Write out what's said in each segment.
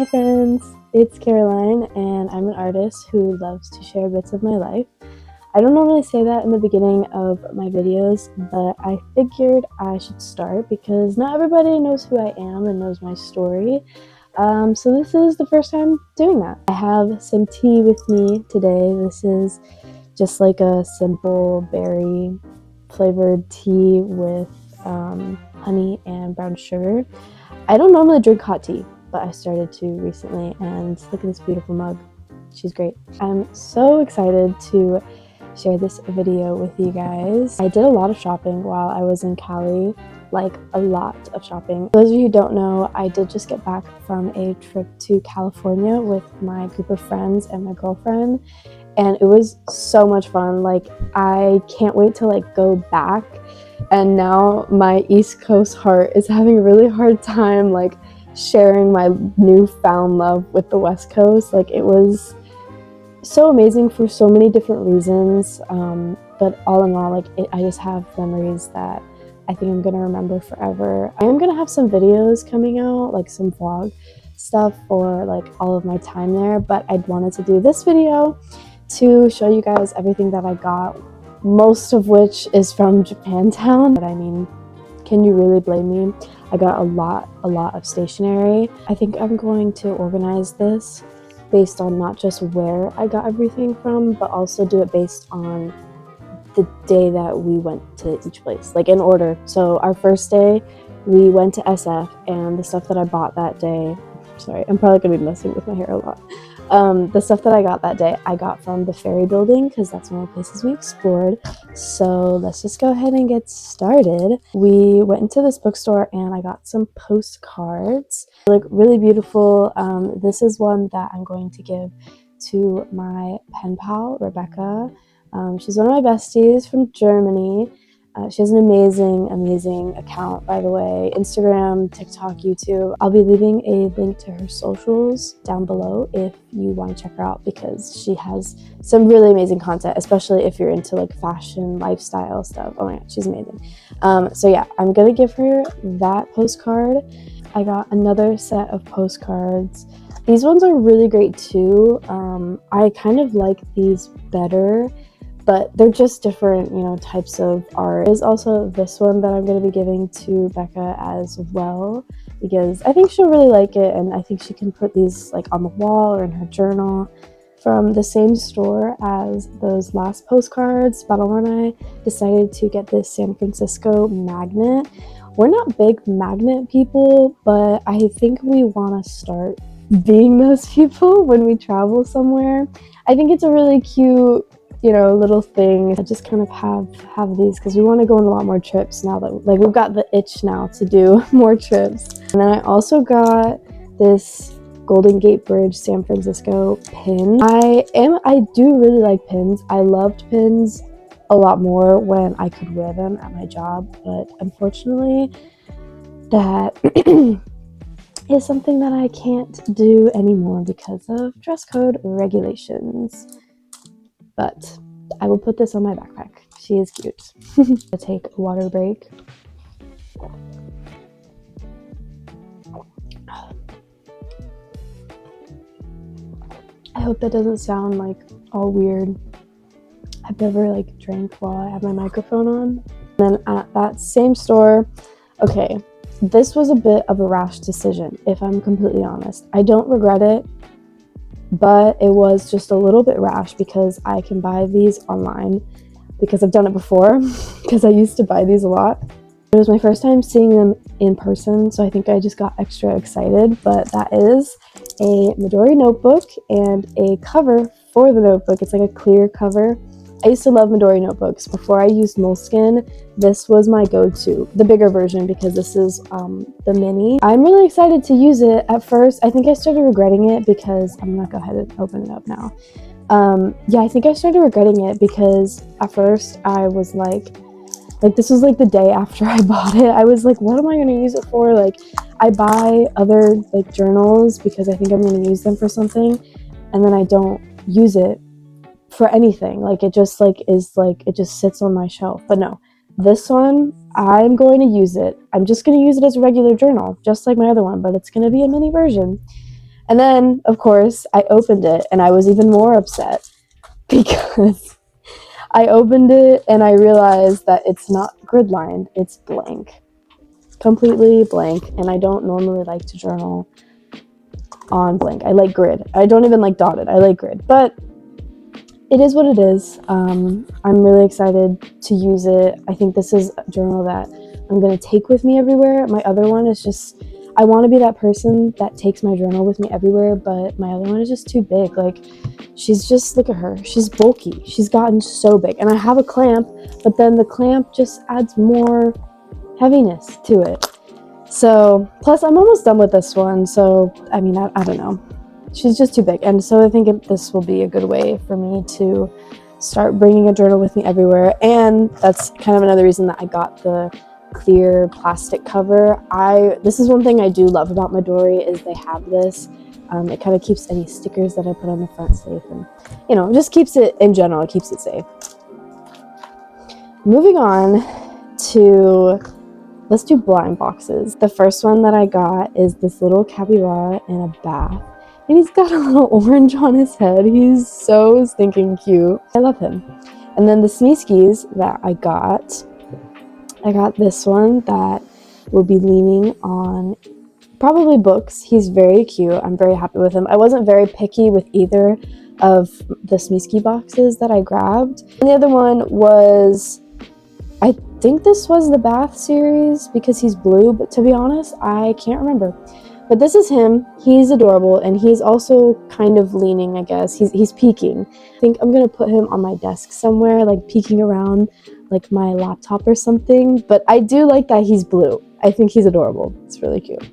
Hi friends, it's Caroline and I'm an artist who loves to share bits of my life. I don't normally say that in the beginning of my videos, but I figured I should start because not everybody knows who I am and knows my story. So this is the first time doing that. I have some tea with me today. This is just like a simple berry flavored tea with honey and brown sugar. I don't normally drink hot tea, but I started to recently, and look at this beautiful mug. She's great. I'm so excited to share this video with you guys. I did a lot of shopping while I was in Cali, like a lot of shopping. For those of you who don't know, I did just get back from a trip to California with my group of friends and my girlfriend, and it was so much fun. Like, I can't wait to like go back. And now my East Coast heart is having a really hard time like sharing my newfound love with the West Coast. Like, it was so amazing for so many different reasons, but all in all, like I just have memories that I think I'm gonna remember forever. I am gonna have some videos coming out, like some vlog stuff for like all of my time there, but I wanted to do this video to show you guys everything that I got, most of which is from Japantown. But I mean, can you really blame me? I got a lot of stationery. I think I'm going to organize this based on not just where I got everything from, but also do it based on the day that we went to each place, like in order. So our first day, we went to SF, and the stuff that I bought that day, sorry, I'm probably gonna be messing with my hair a lot. The stuff that I got that day, I got from the Ferry building because that's one of the places we explored. So let's just go ahead and get started. We went into this bookstore and I got some postcards. They look really beautiful. This is one that I'm going to give to my pen pal, Rebecca. She's one of my besties from Germany. She has an amazing account, by the way. Instagram, TikTok, YouTube. I'll be leaving a link to her socials down below if you want to check her out, because she has some really amazing content, especially if you're into like fashion, lifestyle stuff. Oh my god, she's amazing. So yeah, I'm gonna give her that postcard. I got another set of postcards. These ones are really great too. I kind of like these better, but they're just different, you know, types of art. There's also this one that I'm going to be giving to Becca as well, because I think she'll really like it, and I think she can put these like on the wall or in her journal. From the same store as those last postcards, Battle and I decided to get this San Francisco magnet. We're not big magnet people, but I think we want to start being those people when we travel somewhere. I think it's a really cute, you know, little thing. I just kind of have these because we want to go on a lot more trips now that like we've got the itch now to do more trips. And then I also got this Golden Gate Bridge San Francisco pin. I do really like pins. I loved pins a lot more when I could wear them at my job, but unfortunately that is something that I can't do anymore because of dress code regulations. But I will put this on my backpack. She is cute. I'll take a water break. I hope that doesn't sound like all weird. I've never like drank while I have my microphone on. And then at that same store, okay, this was a bit of a rash decision, if I'm completely honest. I don't regret it, but it was just a little bit rash because I can buy these online because I've done it before, because I used to buy these a lot. It was my first time seeing them in person, so I think I just got extra excited. But that is a Midori notebook and a cover for the notebook. It's like a clear cover. I used to love Midori notebooks. Before I used Moleskine, this was my go-to, the bigger version, because this is the mini. I'm really excited to use it. At first, I think I started regretting it because, I'm gonna go ahead and open it up now. Yeah, I think I started regretting it because at first I was like this was like the day after I bought it. I was like, what am I gonna use it for? Like, I buy other like journals because I think I'm gonna use them for something, and then I don't use it for anything. Like, it just like is like, it just sits on my shelf. But no, this one, I'm going to use it. I'm just going to use it as a regular journal, just like my other one, but it's going to be a mini version. And then, of course, I opened it and I was even more upset because I opened it and I realized that it's not grid lined, it's blank. Completely blank, and I don't normally like to journal on blank. I like grid. I don't even like dotted. I like grid, but it is what it is. I'm really excited to use it. I think this is a journal that I'm going to take with me everywhere. My other one is just, I want to be that person that takes my journal with me everywhere, but my other one is just too big. Like, she's just, look at her. She's bulky. She's gotten so big. And I have a clamp, but then the clamp just adds more heaviness to it. So, plus I'm almost done with this one. So, I mean, I don't know. She's just too big. And so I think this will be a good way for me to start bringing a journal with me everywhere. And that's kind of another reason that I got the clear plastic cover. This is one thing I do love about Midori is they have this. It kind of keeps any stickers that I put on the front safe, and you know, just keeps it in general, it keeps it safe. Moving on to, let's do blind boxes. The first one that I got is this little capybara in a bath, and he's got a little orange on his head. He's so stinking cute. I love him. And then the Smeeskies that I got this one that will be leaning on probably books. He's very cute. I'm very happy with him. I wasn't very picky with either of the Smeesky boxes that I grabbed. And the other one was, I think this was the Bath series because he's blue, but to be honest, I can't remember. But this is him. He's adorable, and he's also kind of leaning, I guess. He's peeking. I think I'm gonna put him on my desk somewhere, like peeking around like my laptop or something. But I do like that he's blue. I think he's adorable. It's really cute.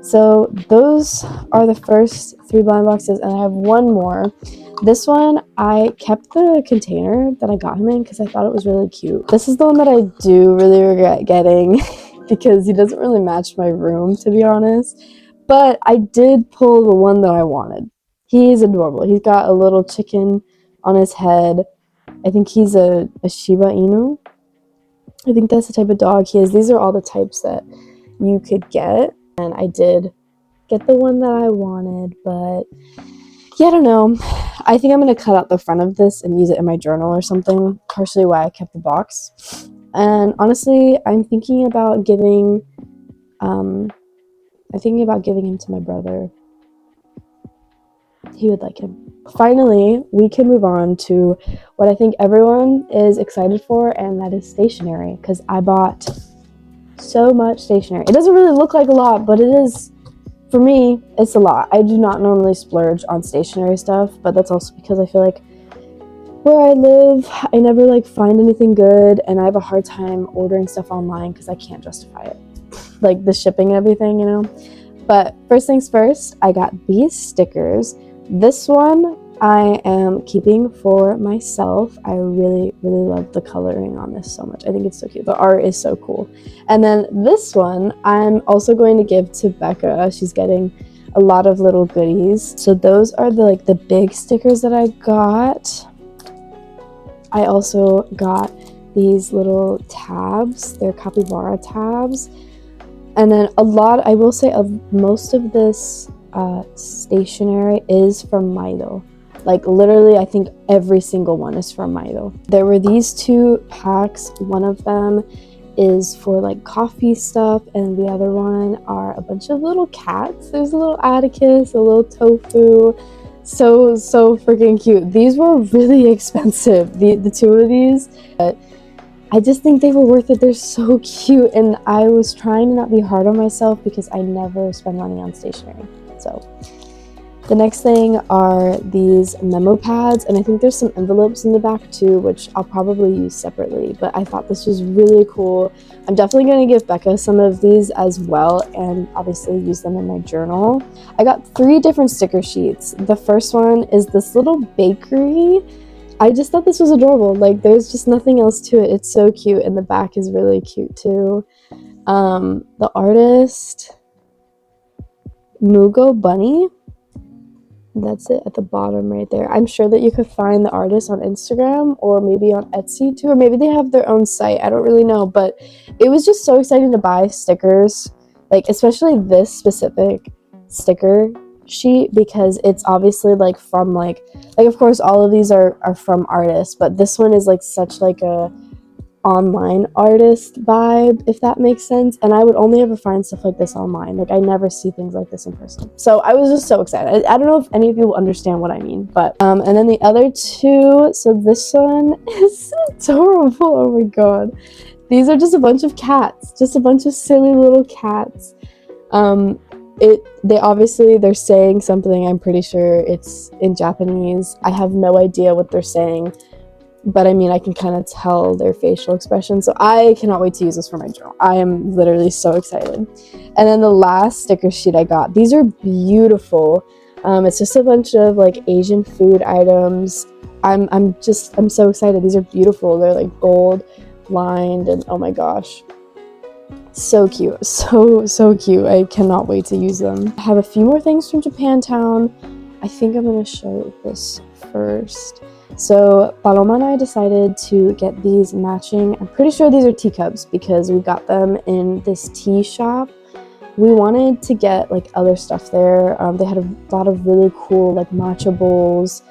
So those are the first 3 blind boxes, and I have one more. This one, I kept the container that I got him in because I thought it was really cute. This is the one that I do really regret getting because he doesn't really match my room, to be honest. But I did pull the one that I wanted. He's adorable. He's got a little chicken on his head. I think he's a Shiba Inu. I think that's the type of dog he is. These are all the types that you could get. And I did get the one that I wanted, but yeah, I don't know. I think I'm going to cut out the front of this and use it in my journal or something, partially why I kept the box. And honestly, I'm thinking about giving him to my brother. He would like him. Finally, we can move on to what I think everyone is excited for, and that is stationery, because I bought so much stationery. It doesn't really look like a lot, but it is, for me, it's a lot. I do not normally splurge on stationery stuff, but that's also because I feel like where I live, I never like find anything good, and I have a hard time ordering stuff online because I can't justify it. Like the shipping and everything, you know? But first things first, I got these stickers. This one I am keeping for myself. I really, really love the coloring on this so much. I think it's so cute. The art is so cool. And then this one I'm also going to give to Becca. She's getting a lot of little goodies. So those are the big stickers that I got. I also got these little tabs. They're capybara tabs. And then I will say, most of this stationery is from Milo. Like literally, I think every single one is from Milo. There were these 2 packs. One of them is for like coffee stuff, and the other one are a bunch of little cats. There's a little Atticus, a little Tofu. So freaking cute. These were really expensive, the 2 of these, but I just think they were worth it. They're so cute, and I was trying to not be hard on myself because I never spend money on stationery. So the next thing are these memo pads, and I think there's some envelopes in the back too, which I'll probably use separately, but I thought this was really cool. I'm definitely going to give Becca some of these as well, and obviously use them in my journal. I got 3 different sticker sheets. The first one is this little bakery. I just thought this was adorable. Like, there's just nothing else to it. It's so cute, and the back is really cute too. The artist, Mugo Bunny. That's it at the bottom right there. I'm sure that you could find the artist on Instagram or maybe on Etsy too, or maybe they have their own site. I don't really know, but it was just so exciting to buy stickers, like especially this specific sticker sheet because it's obviously like from like of course all of these are from artists, but this one is like such like a online artist vibe, if that makes sense. And I would only ever find stuff like this online. Like I never see things like this in person. So I was just so excited. I don't know if any of you will understand what I mean, but and then the other two, so this one is adorable. Oh my god. These are just a bunch of cats, just a bunch of silly little cats. They're saying something. I'm pretty sure it's in Japanese. I have no idea what they're saying, but I mean, I can kind of tell their facial expression. So I cannot wait to use this for my journal. I am literally so excited. And then the last sticker sheet I got, these are beautiful. It's just a bunch of like Asian food items. I'm so excited. These are beautiful. They're like gold lined, and oh my gosh, so cute, so cute. I cannot wait to use them. I have a few more things from Japantown. I think I'm gonna show this first. So Paloma and I decided to get these matching, I'm pretty sure these are teacups because we got them in this tea shop. We wanted to get like other stuff there. They had a lot of really cool like matcha bowls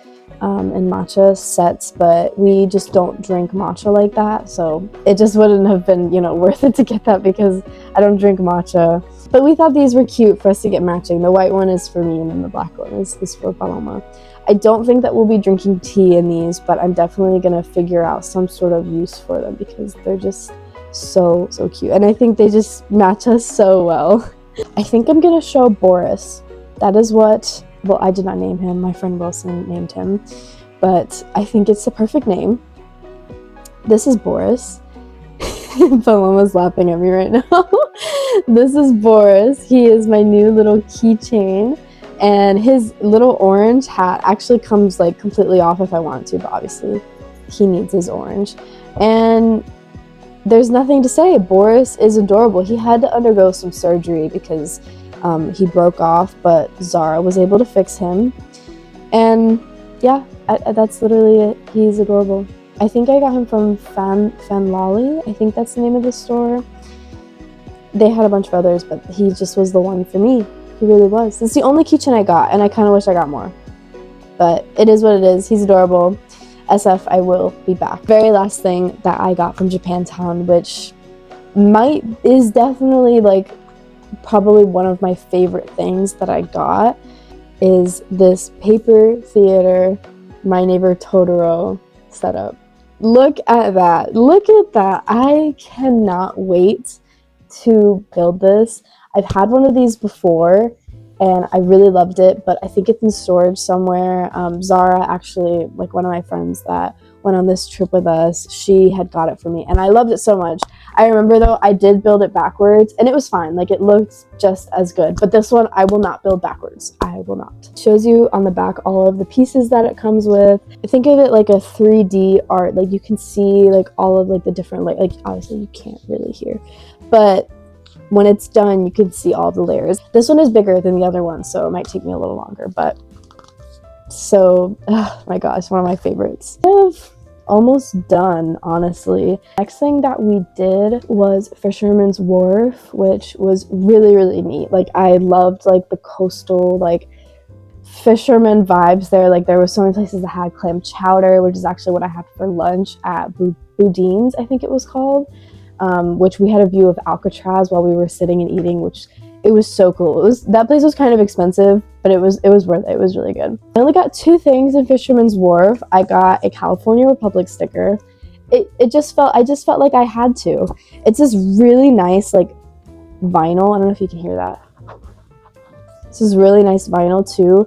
and matcha sets, but we just don't drink matcha like that, so it just wouldn't have been, you know, worth it to get that because I don't drink matcha. But we thought these were cute for us to get matching. The white one is for me and then the black one is for Paloma. I don't think that we'll be drinking tea in these, but I'm definitely gonna figure out some sort of use for them because they're just so cute, and I think they just match us so well. I think I'm gonna show Boris. That is what, well, I did not name him, my friend Wilson named him, but I think it's the perfect name. This is Boris. Paloma's laughing at me right now. This is Boris. He is my new little keychain, and his little orange hat actually comes like completely off if I want to, but obviously he needs his orange. And there's nothing to say. Boris is adorable. He had to undergo some surgery because he broke off, but Zara was able to fix him. And yeah, that's literally it. He's adorable. I think I got him from Fanlali. I think that's the name of the store. They had a bunch of others, but he just was the one for me. He really was. It's the only keychain I got, and I kind of wish I got more. But it is what it is. He's adorable. SF, I will be back. Very last thing that I got from Japantown, which is definitely like probably one of my favorite things that I got, is this paper theater My Neighbor Totoro setup. Look at that. Look at that. I cannot wait to build this. I've had one of these before and I really loved it, but I think it's in storage somewhere. Zara, actually, like one of my friends that went on this trip with us, she had got it for me and I loved it so much. I remember though, I did build it backwards and it was fine. Like it looked just as good, but this one I will not build backwards. I will not. It shows you on the back all of the pieces that it comes with. Think of it like a 3D art. Like you can see like all of like the different, like obviously you can't really hear, but when it's done, you can see all the layers. This one is bigger than the other one, so it might take me a little longer, but so, oh my gosh, one of my favorites. Almost done, honestly. Next thing that we did was Fisherman's Wharf, which was really neat. Like I loved like the coastal like fisherman vibes there. Like there were so many places that had clam chowder, which is actually what I had for lunch at Boudin's, I think it was called. Which we had a view of Alcatraz while we were sitting and eating, which it was so cool. That place was kind of expensive, but it was worth it. It was really good. I only got 2 things in Fisherman's Wharf. I got a California Republic sticker. I just felt like I had to. It's this really nice like vinyl. I don't know if you can hear that. This is really nice vinyl too.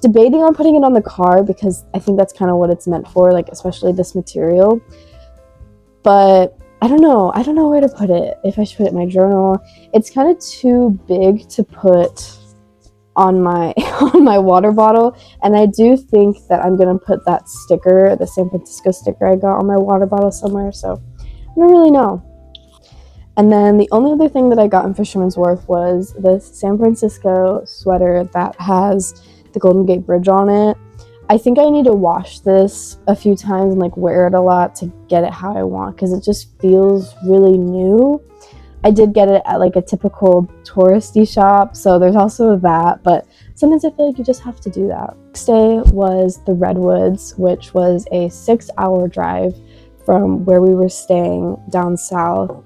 Debating on putting it on the car because I think that's kind of what it's meant for, like especially this material. But I don't know where to put it. If I should put it in my journal, it's kind of too big to put on my water bottle, and I do think that I'm gonna put that sticker, the San Francisco sticker I got on my water bottle somewhere, so I don't really know. And then the only other thing that I got in Fisherman's Wharf was this San Francisco sweater that has the Golden Gate Bridge on it. I think I need to wash this a few times and like wear it a lot to get it how I want, because it just feels really new. I did get it at like a typical touristy shop, so there's also that, but sometimes I feel like you just have to do that. Next day was the Redwoods, which was a 6-hour drive from where we were staying down south.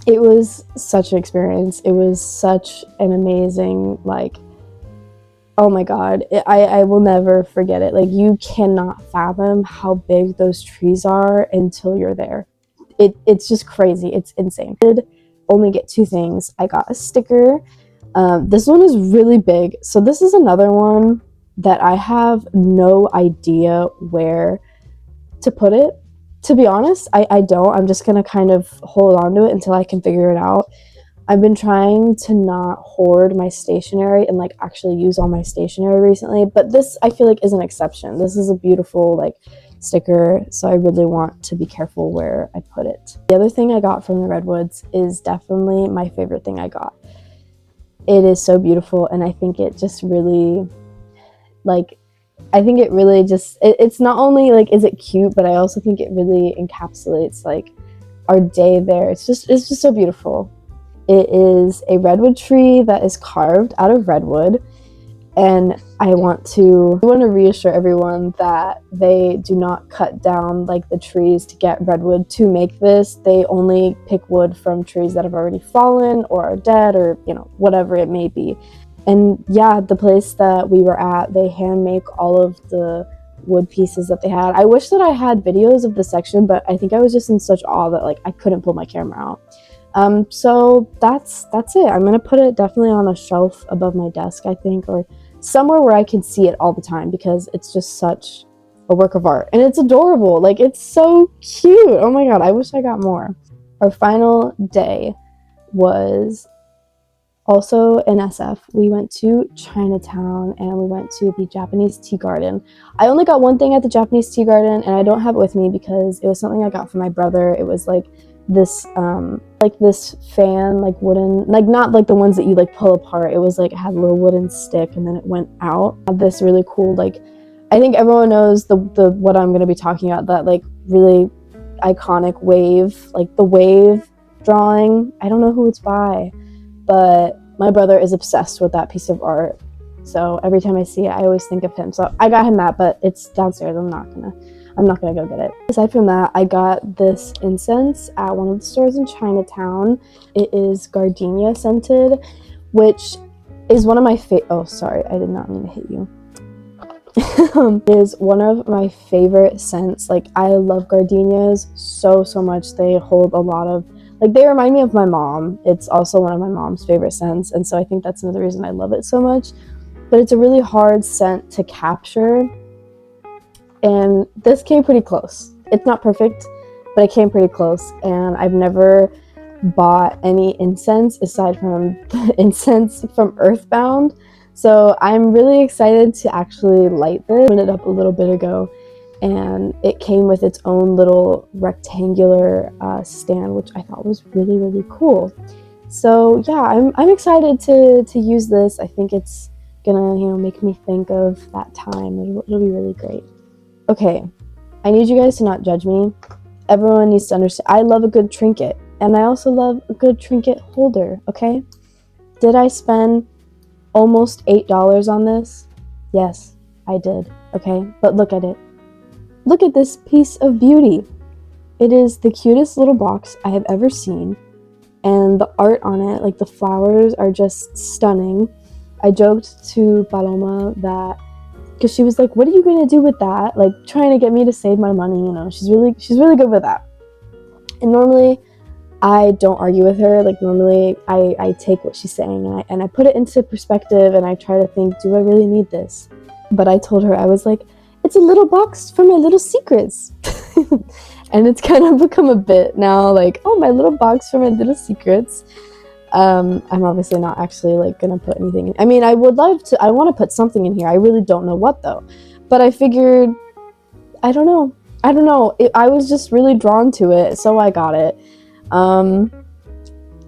It was such an experience. It was such an amazing, like, oh my god, I will never forget it. Like, you cannot fathom how big those trees are until you're there. It's just crazy. It's insane. I did only get 2 things. I got a sticker. This one is really big. So this is another one that I have no idea where to put it. To be honest, I don't. I'm just going to kind of hold on to it until I can figure it out. I've been trying to not hoard my stationery and like actually use all my stationery recently, but this I feel like is an exception. This is a beautiful like sticker, so I really want to be careful where I put it. The other thing I got from the Redwoods is definitely my favorite thing I got. It is so beautiful, and I think it just really, like, I think it really just, it's not only like, is it cute, but I also think it really encapsulates like our day there. It's just so beautiful. It is a redwood tree that is carved out of redwood, and I want to reassure everyone that they do not cut down like the trees to get redwood to make this. They only pick wood from trees that have already fallen or are dead, or you know, whatever it may be. And yeah, the place that we were at, they hand make all of the wood pieces that they had. I wish that I had videos of the section, but I think I was just in such awe that like I couldn't pull my camera out. So that's it. I'm gonna put it definitely on a shelf above my desk, I think, or somewhere where I can see it all the time, because it's just such a work of art, and it's adorable. Like, it's so cute. Oh my god, I wish I got more. Our final day was also in SF. We went to Chinatown and we went to the Japanese tea garden. I only got one thing at the Japanese tea garden, and I don't have it with me because it was something I got from my brother. It was like this fan, like wooden, like not like the ones that you like pull apart. It was like, it had a little wooden stick and then it went out. It had this really cool, like, I think everyone knows the what I'm going to be talking about, that like really iconic wave, like the wave drawing. I don't know who it's by, but my brother is obsessed with that piece of art. So every time I see it, I always think of him. So I got him that, but it's downstairs. I'm not gonna go get it. Aside from that, I got this incense at one of the stores in Chinatown. It is gardenia scented, which is one of my oh, sorry, I did not mean to hit you. It is one of my favorite scents. Like, I love gardenias so much. They hold a lot of, like, they remind me of my mom. It's also one of my mom's favorite scents, and so I think that's another reason I love it so much. But it's a really hard scent to capture, and this came pretty close. It's not perfect, but it came pretty close. And I've never bought any incense aside from the incense from Earthbound, so I'm really excited to actually light this. I opened it up a little bit ago, and it came with its own little rectangular stand, which I thought was really cool. So yeah, I'm excited to use this. I think it's gonna, you know, make me think of that time. It'll be really great. Okay, I need you guys to not judge me. Everyone needs to understand, I love a good trinket, and I also love a good trinket holder, okay? Did I spend almost $8 on this? Yes, I did, okay? But look at it. Look at this piece of beauty. It is the cutest little box I have ever seen, and the art on it, like the flowers, are just stunning. I joked to Paloma that, because she was like, what are you going to do with that? Like, trying to get me to save my money, you know. She's really good with that. And normally, I don't argue with her. Like, normally, I take what she's saying and I put it into perspective, and I try to think, do I really need this? But I told her, I was like, it's a little box for my little secrets. And it's kind of become a bit now, like, oh, my little box for my little secrets. I'm obviously not actually like gonna put anything in. I mean, I would love to, I want to put something in here. I really don't know what though, but I figured, I don't know, I was just really drawn to it, so I got it. And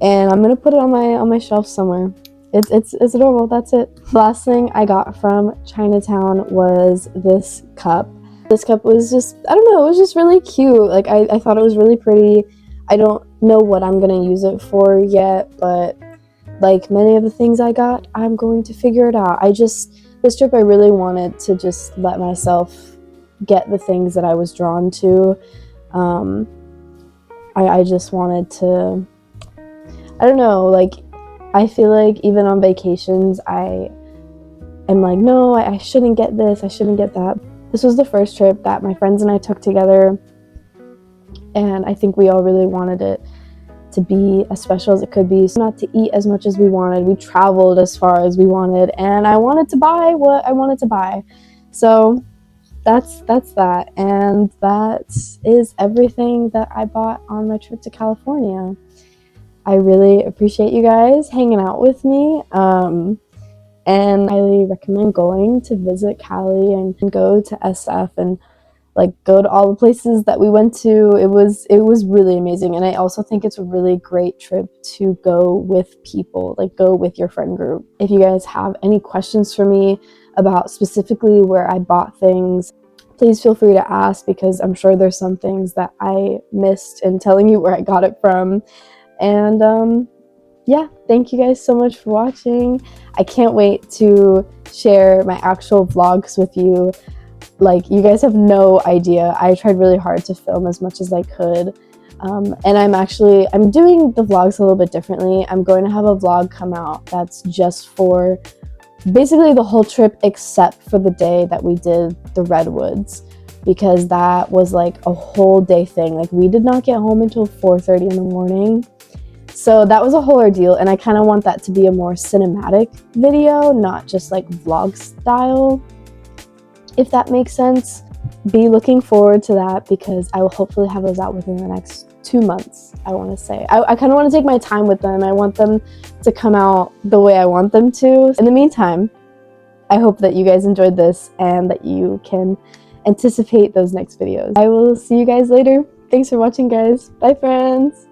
I'm gonna put it on my shelf somewhere. It's adorable. That's it. The last thing I got from Chinatown was this cup. This cup was just, I don't know, it was just really cute. Like, I thought it was really pretty. I don't know what I'm gonna use it for yet, but like many of the things I got, I'm going to figure it out. This trip I really wanted to just let myself get the things that I was drawn to. I just wanted to, I don't know, like, I feel like even on vacations, I am like, no, I shouldn't get this, I shouldn't get that. This was the first trip that my friends and I took together, and I think we all really wanted it to be as special as it could be. So not to eat as much as we wanted. We traveled as far as we wanted, and I wanted to buy what I wanted to buy. So that's that, and that is everything that I bought on my trip to California. I really appreciate you guys hanging out with me, and I highly recommend going to visit Cali and go to SF and like go to all the places that we went to. It was really amazing, and I also think it's a really great trip to go with people, like go with your friend group. If you guys have any questions for me about specifically where I bought things, please feel free to ask, because I'm sure there's some things that I missed in telling you where I got it from. And yeah, thank you guys so much for watching. I can't wait to share my actual vlogs with you. Like, you guys have no idea. I tried really hard to film as much as I could. And I'm doing the vlogs a little bit differently. I'm going to have a vlog come out that's just for basically the whole trip except for the day that we did the Redwoods, because that was like a whole day thing. Like, we did not get home until 4:30 in the morning. So that was a whole ordeal, and I kind of want that to be a more cinematic video, not just like vlog style, if that makes sense. Be looking forward to that, because I will hopefully have those out within the next 2 months, I want to say. I kind of want to take my time with them. I want them to come out the way I want them to. In the meantime, I hope that you guys enjoyed this and that you can anticipate those next videos. I will see you guys later. Thanks for watching, guys. Bye, friends.